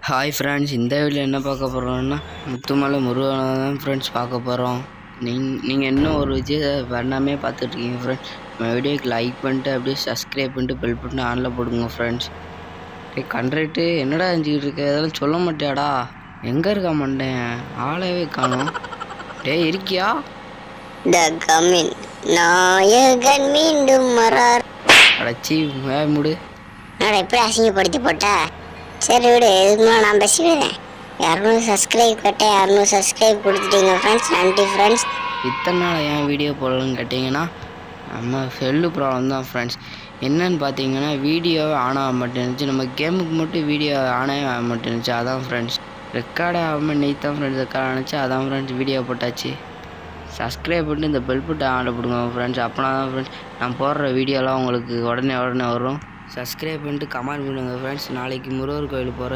Hi friends, இந்த வீடியோவில் என்ன பார்க்க போகிறோம்னா முத்துமலை முருகனை தான் ஃப்ரெண்ட்ஸ் பார்க்க போகிறோம். நீங்கள் இன்னும் ஒரு விஜய் பண்ணாமே பார்த்துட்ருக்கீங்க ஃப்ரெண்ட்ஸ். நம்ம வீடியோக்கு லைக் பண்ணிட்டு அப்படியே சப்ஸ்கிரைப் பண்ணிட்டு பெல் பட்டன் ஆனில் போடுங்க ஃப்ரெண்ட்ஸ். கண்ட்ரேட்டு என்னடா செஞ்சுக்கிட்டு இருக்க, அதெல்லாம் சொல்ல மாட்டியாடா? எங்கே இருக்க மாட்டேன், ஆளவே காணும். இருக்கியா? நாயகன் மீண்டும் வரார். அடைச்சி முடு எப்படி அசிங்கப்படுத்தி போட்டா? சரி விடு, இதுக்கு நான் பேசிக்கிறேன். 200 சப்ஸ்கிரைப் கேட்டேன், 200 சப்ஸ்கிரைப் கொடுத்துட்டீங்க ஃப்ரெண்ட்ஸ். நன்றி ஃப்ரெண்ட்ஸ். இத்தனை நாள் ஏன் வீடியோ போடலன்னு கேட்டிங்கன்னா, நம்ம செல்லு ப்ராப்ளம் தான் ஃப்ரெண்ட்ஸ். என்னன்னு பார்த்தீங்கன்னா, வீடியோ ஆன் ஆக மாட்டேன்னுச்சு. நம்ம கேமுக்கு மட்டும் வீடியோ ஆனே ஆக மாட்டேன்னுச்சு. அதான் ஃப்ரெண்ட்ஸ், ரெக்கார்டே ஆகாமல் நெய் தான் ஃப்ரெண்ட்ஸ் ரெக்கார்ட் ஆனிச்சு. அதான் ஃப்ரெண்ட்ஸ் வீடியோ போட்டாச்சு. சப்ஸ்கிரைப் பண்ணிட்டு இந்த பெல் பட்டன் ஆன் போடுங்க ஃப்ரெண்ட்ஸ். அப்போனா தான் ஃப்ரெண்ட்ஸ் நான் போடுற வீடியோலாம் உங்களுக்கு உடனே வரும். சப்ஸ்கிரைப் பண்ணிட்டு கமெண்ட் பண்ணுங்கள் ஃப்ரெண்ட்ஸ். நாளைக்கு முருகர் கோயில் போகிற